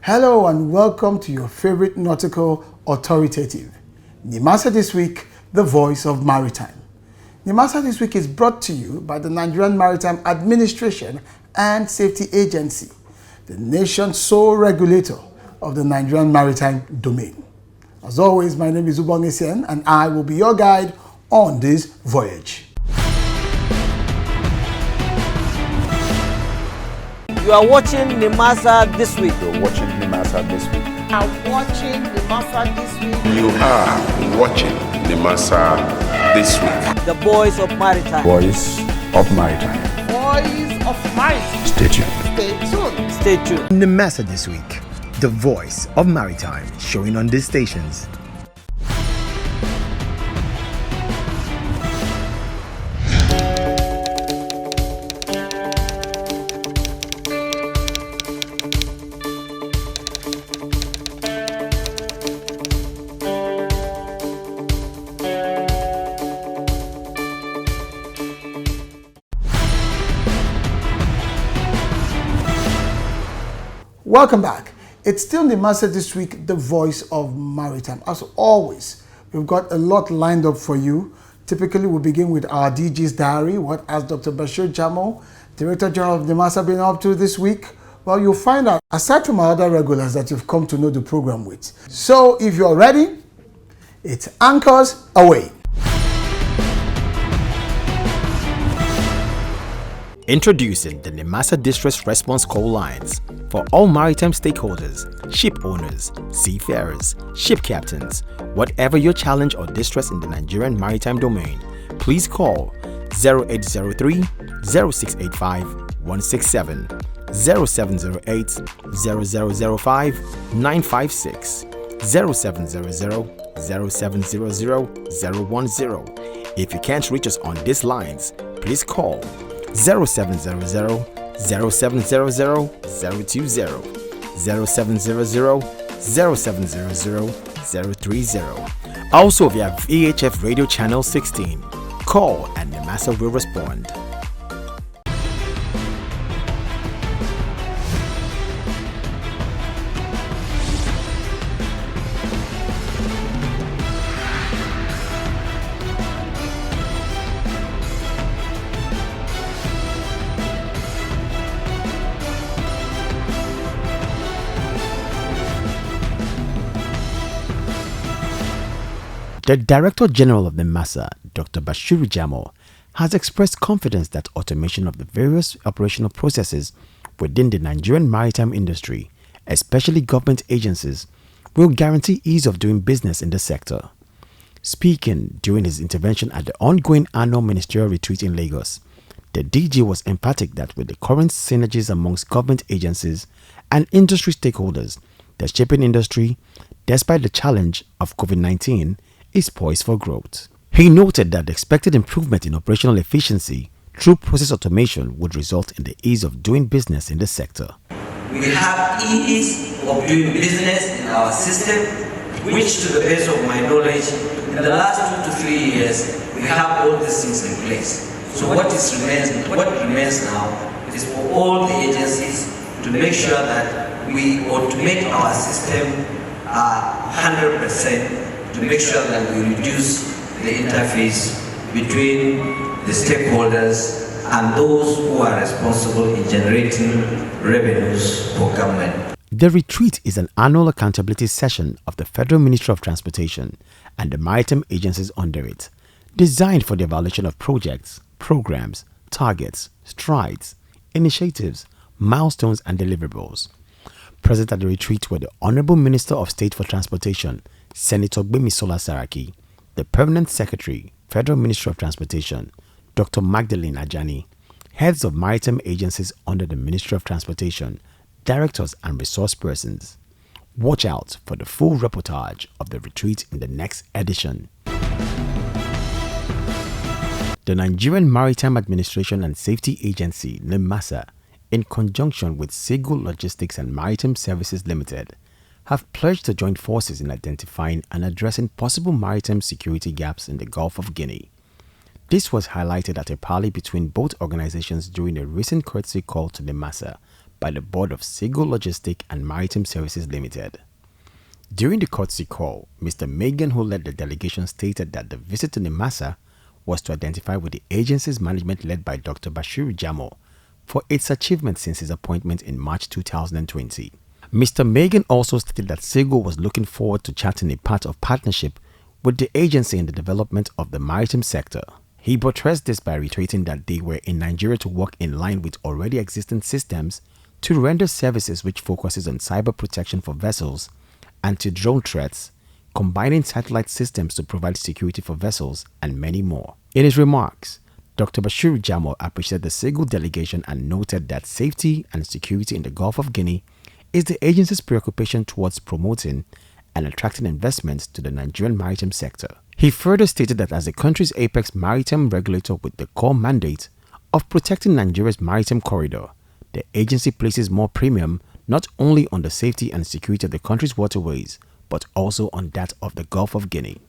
Hello and welcome to your favorite nautical authoritative, Nimasa This Week, the voice of maritime. Nimasa This Week is brought to you by the Nigerian Maritime Administration and Safety Agency, the nation's sole regulator of the Nigerian maritime domain. As always, my name is Ubong Essien and I will be your guide on this voyage. You are watching Nimasa This Week. You're watching Nimasa This Week. You are watching Nimasa This Week. You are watching Nimasa This Week. The voice of maritime. Voice of Maritime. Voice of Maritime. Stay tuned. Stay tuned. Stay tuned. Nimasa This Week, the voice of maritime, showing on these stations. Welcome back. It's still Nimasa This Week, the voice of maritime. As always, we've got a lot lined up for you. Typically, we begin with our DG's diary. What has Dr. Bashir Jamoh, Director General of Nimasa, been up to this week? Well, you'll find out, aside from our other regulars that you've come to know the program with. So, if you're ready, it's anchors away. Introducing the Nimasa Distress Response Call Lines for all maritime stakeholders, ship owners, seafarers, ship captains. Whatever your challenge or distress in the Nigerian maritime domain, please call 0803 0685 167, 0708 0005 956, 0700 0700 010. If you can't reach us on these lines, please call 0700 0700 020, 0700 0700 030. Also via VHF Radio Channel 16. Call and Nimasa will respond. The Director General of Nimasa, Dr. Bashir Jamoh, has expressed confidence that automation of the various operational processes within the Nigerian maritime industry, especially government agencies, will guarantee ease of doing business in the sector. Speaking during his intervention at the ongoing annual ministerial retreat in Lagos, the DG was emphatic that with the current synergies amongst government agencies and industry stakeholders, the shipping industry, despite the challenge of COVID-19, is poised for growth. He noted that the expected improvement in operational efficiency through process automation would result in the ease of doing business in the sector. We have ease of doing business in our system, which to the best of my knowledge, in the last 2 to 3 years, we have all these things in place. So what remains now is for all the agencies to make sure that we automate our system 100%, to make sure that we reduce the interface between the stakeholders and those who are responsible in generating revenues for government. The retreat is an annual accountability session of the Federal Ministry of Transportation and the maritime agencies under it, designed for the evaluation of projects, programs, targets, strides, initiatives, milestones and deliverables. Present at the retreat were the Honorable Minister of State for Transportation, Senator Gbemisola Saraki, the Permanent Secretary, Federal Ministry of Transportation, Dr. Magdalene Ajani, heads of maritime agencies under the Ministry of Transportation, directors and resource persons. Watch out for the full reportage of the retreat in the next edition. The Nigerian Maritime Administration and Safety Agency, Nimasa, in conjunction with Seagull Logistics and Maritime Services Limited, have pledged to join forces in identifying and addressing possible maritime security gaps in the Gulf of Guinea. This was highlighted at a parley between both organizations during a recent courtesy call to Nimasa by the board of Seagull Logistic and Maritime Services Limited. During the courtesy call, Mr. Megan, who led the delegation, stated that the visit to Nimasa was to identify with the agency's management led by Dr. Bashir Jamoh for its achievements since his appointment in March 2020. Mr. Megan also stated that Seagull was looking forward to charting a path of partnership with the agency in the development of the maritime sector. He buttressed this by reiterating that they were in Nigeria to work in line with already existing systems to render services which focuses on cyber protection for vessels, anti-drone threats, combining satellite systems to provide security for vessels, and many more. In his remarks, Dr. Bashir Jamoh appreciated the Seagull delegation and noted that safety and security in the Gulf of Guinea is the agency's preoccupation towards promoting and attracting investments to the Nigerian maritime sector. He further stated that as the country's apex maritime regulator with the core mandate of protecting Nigeria's maritime corridor, the agency places more premium not only on the safety and security of the country's waterways, but also on that of the Gulf of Guinea.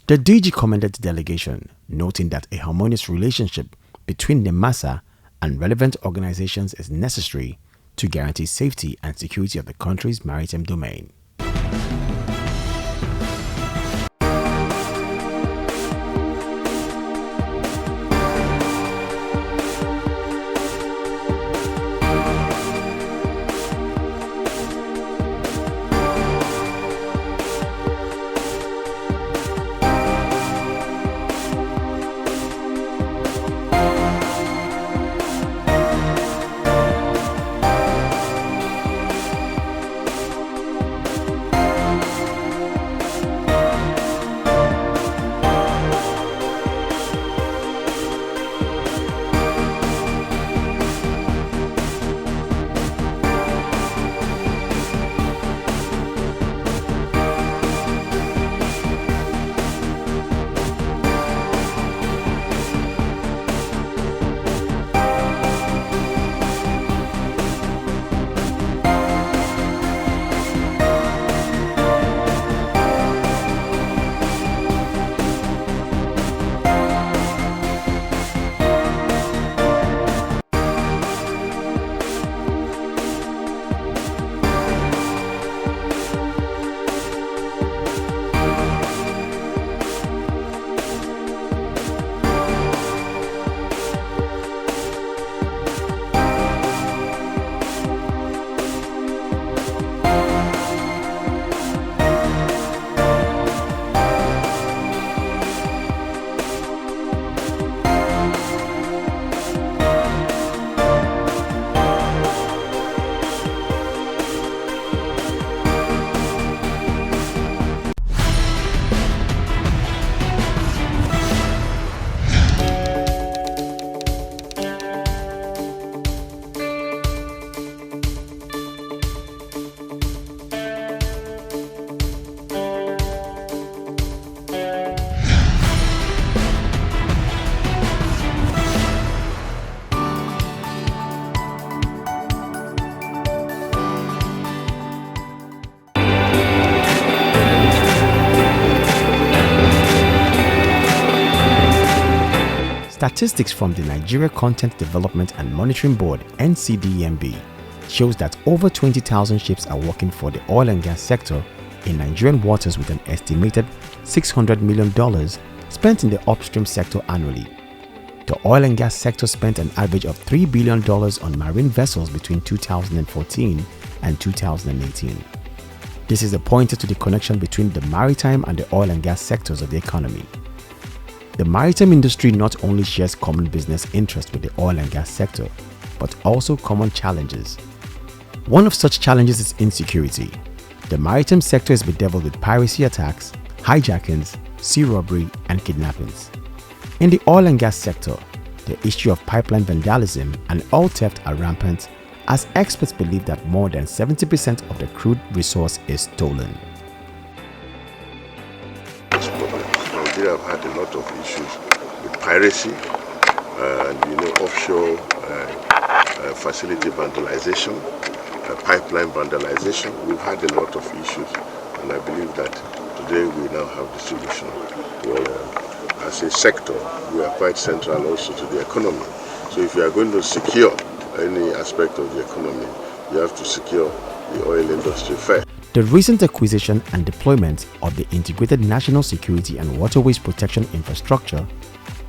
The DG commended the delegation, noting that a harmonious relationship between Nimasa and relevant organizations is necessary to guarantee safety and security of the country's maritime domain. Statistics from the Nigeria Content Development and Monitoring Board (NCDMB) shows that over 20,000 ships are working for the oil and gas sector in Nigerian waters, with an estimated $600 million spent in the upstream sector annually. The oil and gas sector spent an average of $3 billion on marine vessels between 2014 and 2018. This is a pointer to the connection between the maritime and the oil and gas sectors of the economy. The maritime industry not only shares common business interests with the oil and gas sector, but also common challenges. One of such challenges is insecurity. The maritime sector is bedeviled with piracy attacks, hijackings, sea robbery, and kidnappings. In the oil and gas sector, the issue of pipeline vandalism and oil theft are rampant, as experts believe that more than 70% of the crude resource is stolen. Nigeria have had a lot of issues with piracy and offshore facility vandalization, pipeline vandalization. We've had a lot of issues, and I believe that today we now have the solution. As a sector, we are quite central also to the economy. So if you are going to secure any aspect of the economy, you have to secure the oil industry first. The recent acquisition and deployment of the Integrated National Security and Waterways Protection Infrastructure,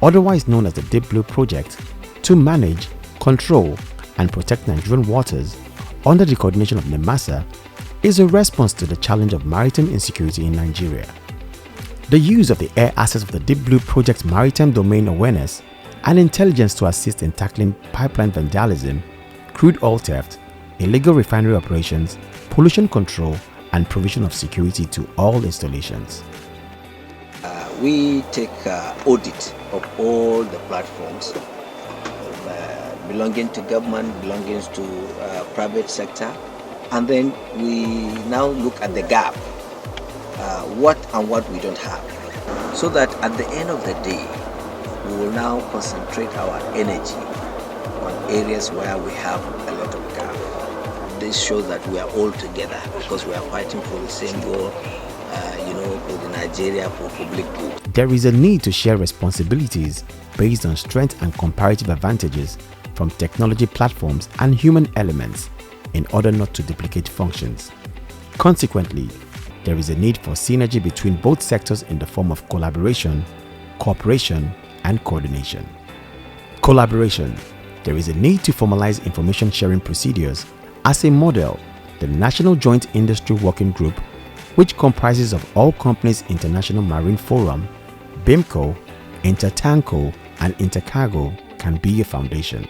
otherwise known as the Deep Blue Project, to manage, control, and protect Nigerian waters under the coordination of Nimasa is a response to the challenge of maritime insecurity in Nigeria. The use of the air assets of the Deep Blue Project's maritime domain awareness and intelligence to assist in tackling pipeline vandalism, crude oil theft, illegal refinery operations, pollution control, and provision of security to all installations. We take audit of all the platforms belonging to government, belonging to private sector, and then we now look at the gap, what and what we don't have, so that at the end of the day, we will now concentrate our energy on areas where we have a lot of gap. This shows that we are all together because we are fighting for the same goal, for the Nigeria, for public good. There is a need to share responsibilities based on strength and comparative advantages from technology platforms and human elements in order not to duplicate functions. Consequently, there is a need for synergy between both sectors in the form of collaboration, cooperation, and coordination. Collaboration. There is a need to formalize information sharing procedures. As a model, the National Joint Industry Working Group, which comprises of all companies International Marine Forum, BIMCO, INTERTANCO, and INTERCARGO can be a foundation.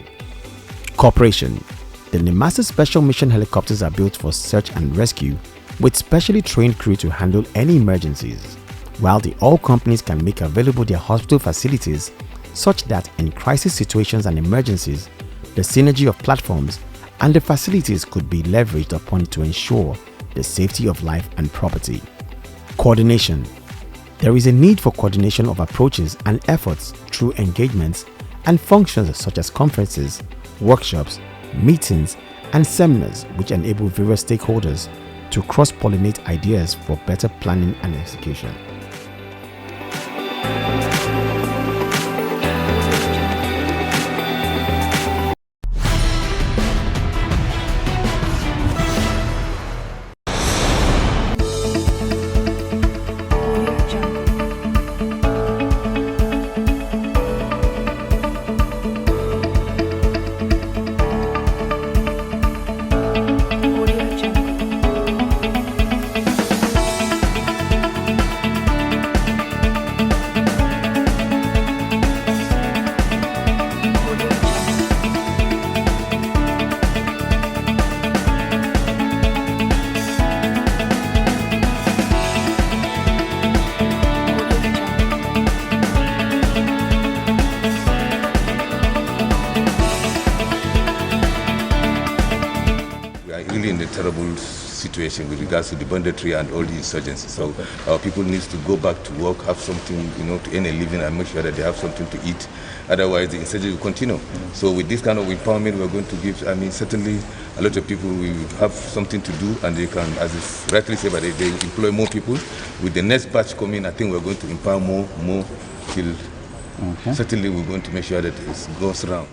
Cooperation. The Nimasa Special Mission helicopters are built for search and rescue with specially trained crew to handle any emergencies, while the oil companies can make available their hospital facilities such that in crisis situations and emergencies, the synergy of platforms and the facilities could be leveraged upon to ensure the safety of life and property. Coordination. There is a need for coordination of approaches and efforts through engagements and functions such as conferences, workshops, meetings, and seminars which enable various stakeholders to cross-pollinate ideas for better planning and execution. Really in a terrible situation with regards to the banditry and all the insurgencies. So our people need to go back to work, have something, to earn a living and make sure that they have something to eat. Otherwise, the insurgency will continue. So with this kind of empowerment, we're going to give, certainly a lot of people will have something to do and they can, as is rightly said, but they employ more people. With the next batch coming, I think we're going to empower more till certainly we're going to make sure that it goes around.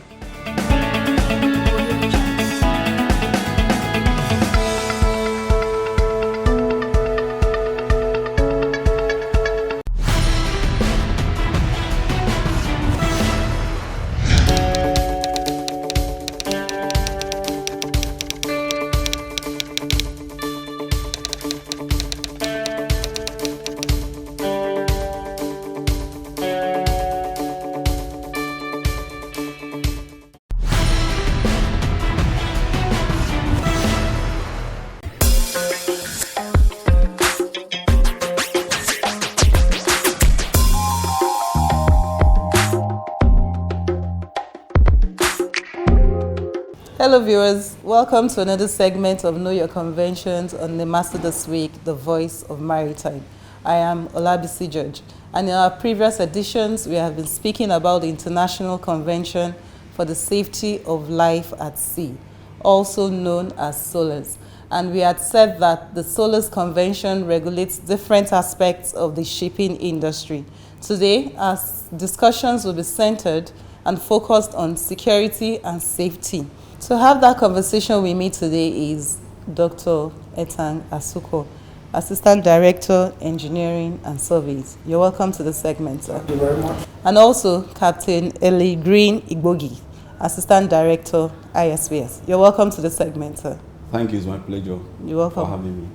Hello viewers, welcome to another segment of Know Your Conventions on Nimasa This Week, the voice of maritime. I am Olabisi George, and in our previous editions we have been speaking about the International Convention for the Safety of Life at Sea, also known as SOLAS. And we had said that the SOLAS Convention regulates different aspects of the shipping industry. Today, our discussions will be centered and focused on security and safety. To have that conversation with me today is Dr. Etang Asuko, Assistant Director, Engineering and Surveys. You're welcome to the segment, sir. Thank you very much. And also Captain Eli Green Igbogi, Assistant Director, ISPS. You're welcome to the segment, sir. Thank you, it's my pleasure. You're welcome For having me.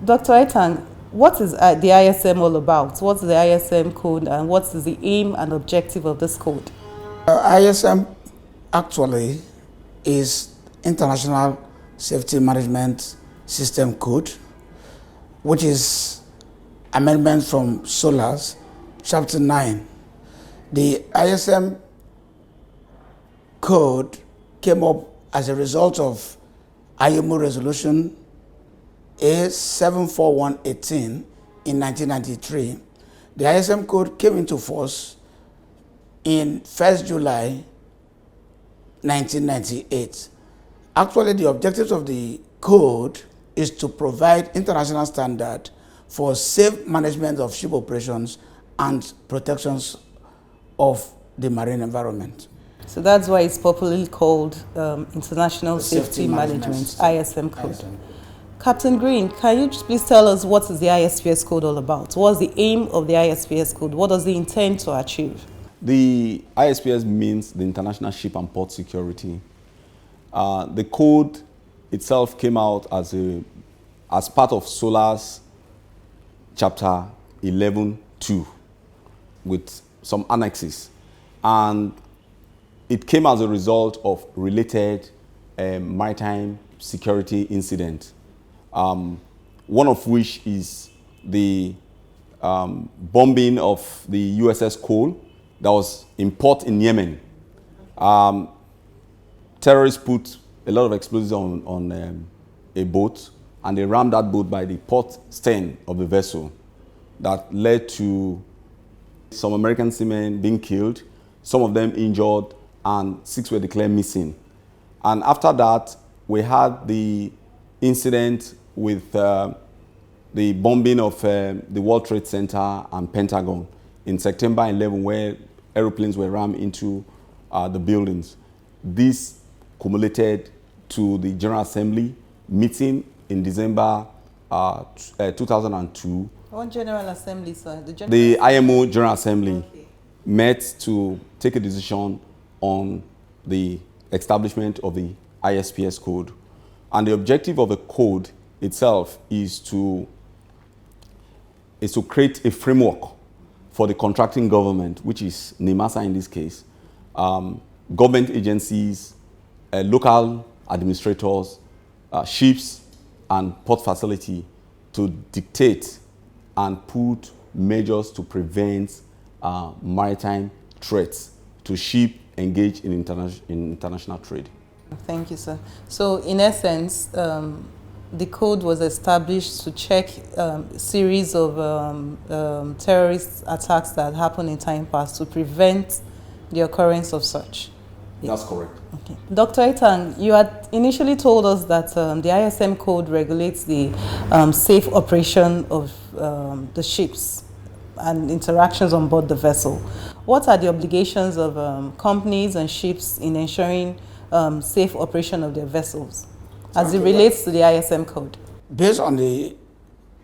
Dr. Etang, what is the ISM all about? What's the ISM code and what is the aim and objective of this code? ISM actually is International Safety Management System Code, which is amendment from SOLAS, Chapter 9. The ISM code came up as a result of IMO Resolution A74118 in 1993. The ISM code came into force in 1st July 1998. Actually, the objectives of the code is to provide international standard for safe management of ship operations and protections of the marine environment. So that's why it's popularly called International Safety Management, ISM code. ISM. Captain Green, can you just please tell us what is the ISPS code all about? What's the aim of the ISPS code? What does it intend to achieve? The ISPS means the International Ship and Port Security. The code itself came out as part of SOLAS Chapter 11.2 with some annexes. And it came as a result of related maritime security incidents. One of which is the bombing of the USS Cole that was in port in Yemen. Terrorists put a lot of explosives on a boat, and they rammed that boat by the port stern of the vessel. That led to some American seamen being killed, some of them injured, and 6 were declared missing. And after that, we had the incident with the bombing of the World Trade Center and Pentagon in September 11, where aeroplanes were rammed into the buildings. This cumulated to the General Assembly meeting in December 2002. What General Assembly, sir? The IMO General Assembly met to take a decision on the establishment of the ISPS code. And the objective of the code itself is to create a framework for the contracting government, which is Nimasa in this case, government agencies, local administrators, ships, and port facility to dictate and put measures to prevent maritime threats to ship engaged in international trade. Thank you, sir. So, in essence, the code was established to check a series of terrorist attacks that happened in time past to prevent the occurrence of such. That's correct. Okay. Dr. Etang, you had initially told us that the ISM code regulates the safe operation of the ships and interactions on board the vessel. What are the obligations of companies and ships in ensuring safe operation of their vessels as it relates to the ISM code? Based on the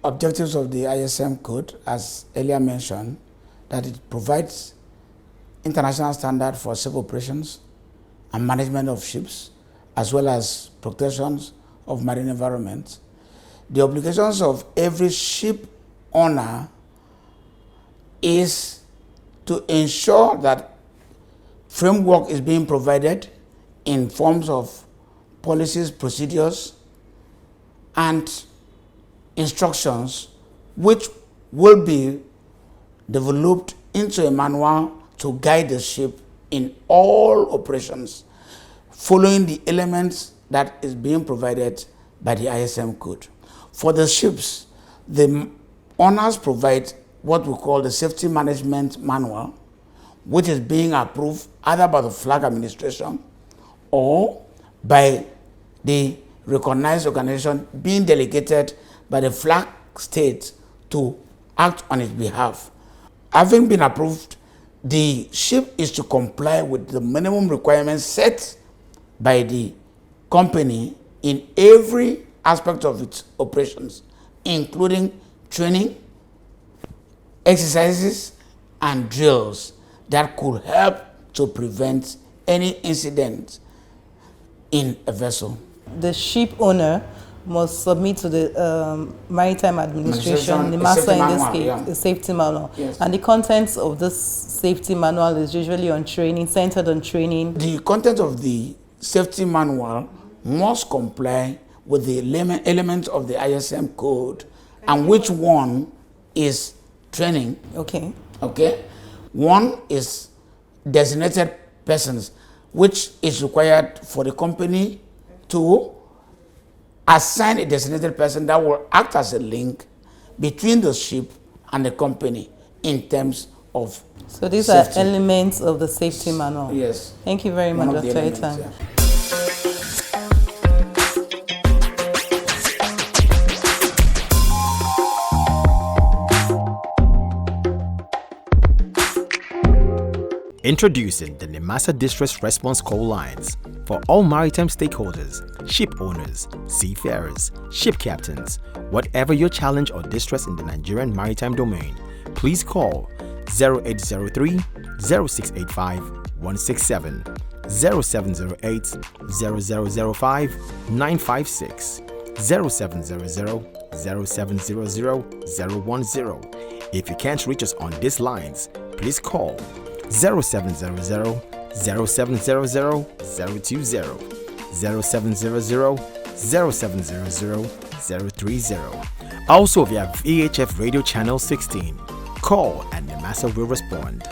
objectives of the ISM code, as earlier mentioned, that it provides international standard for safe operations and management of ships, as well as protections of marine environment. The obligations of every ship owner is to ensure that framework is being provided in forms of policies, procedures, and instructions which will be developed into a manual to guide the ship in all operations, following the elements that is being provided by the ISM code. For the ships, the owners provide what we call the Safety Management Manual, which is being approved either by the flag administration or by the recognized organization being delegated by the flag state to act on its behalf. Having been approved, the ship is to comply with the minimum requirements set by the company in every aspect of its operations, including training, exercises, and drills that could help to prevent any incident in a vessel. The ship owner must submit to the Maritime Administration, Nimasa in this case, a safety manual. Yes. And the contents of this safety manual is usually on training, centered on training. The content of the safety manual must comply with the elements of the ISPS Code, and which one is training. Okay. Okay. One is designated persons, which is required for the company to assign a designated person that will act as a link between the ship and the company in terms of So these safety. are elements of the safety manual. Yes. Thank you very much, One of the Dr. elements, Etan. yeah. Introducing the Nimasa Distress Response Call Lines for all maritime stakeholders, ship owners, seafarers, ship captains. Whatever your challenge or distress in the Nigerian maritime domain, please call 0803 0685 167, 0708 0005 956, 0700 0700 010. If you can't reach us on these lines, please call 0700 0700 020, 0700 0700 030. Also via VHF Radio Channel 16. Call and Nimasa will respond.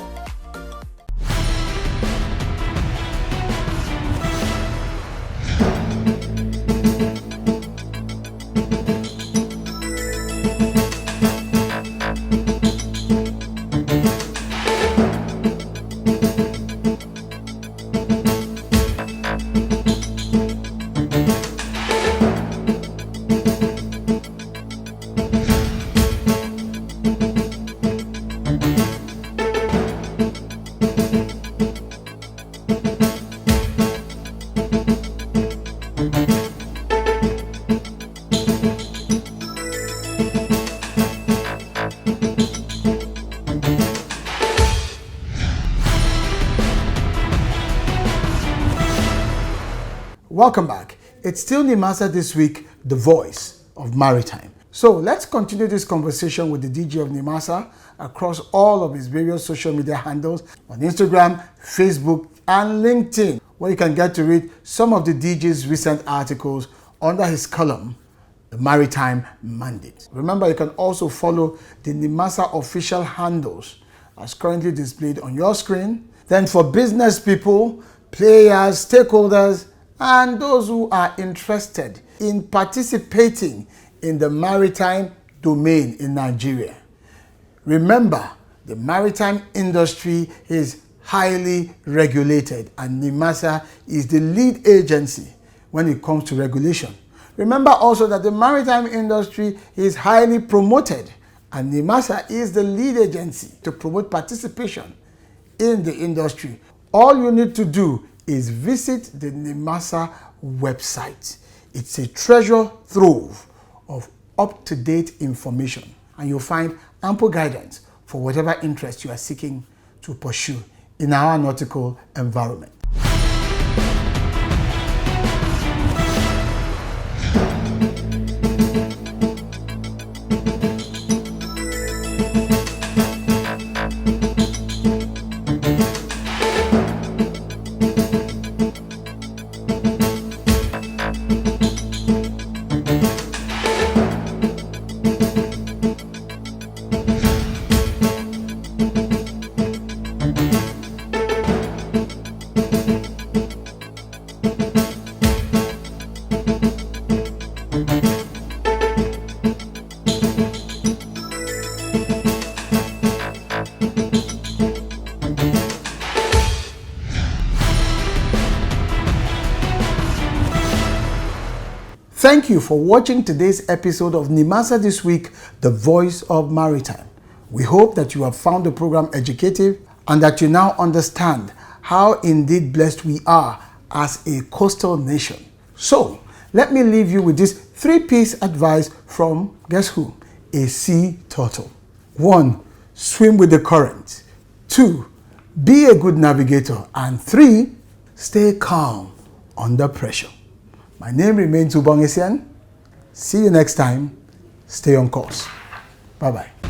Welcome back. It's still Nimasa this week, the voice of maritime. So let's continue this conversation with the DG of Nimasa across all of his various social media handles on Instagram, Facebook, and LinkedIn, where you can get to read some of the DG's recent articles under his column, The Maritime Mandate. Remember, you can also follow the Nimasa official handles as currently displayed on your screen. Then for business people, players, stakeholders, and those who are interested in participating in the maritime domain in Nigeria. Remember, the maritime industry is highly regulated and Nimasa is the lead agency when it comes to regulation. Remember also that the maritime industry is highly promoted and Nimasa is the lead agency to promote participation in the industry. All you need to do is visit the Nimasa website. It's a treasure trove of up-to-date information and you'll find ample guidance for whatever interest you are seeking to pursue in our nautical environment. Thank you for watching today's episode of Nimasa This Week, the voice of maritime. We hope that you have found the program educative and that you now understand how indeed blessed we are as a coastal nation. So, let me leave you with this 3-piece advice from, guess who? A sea turtle. 1. Swim with the current. 2. Be a good navigator. And 3. Stay calm under pressure. My name remains Ubong Essien. See you next time. Stay on course. Bye-bye.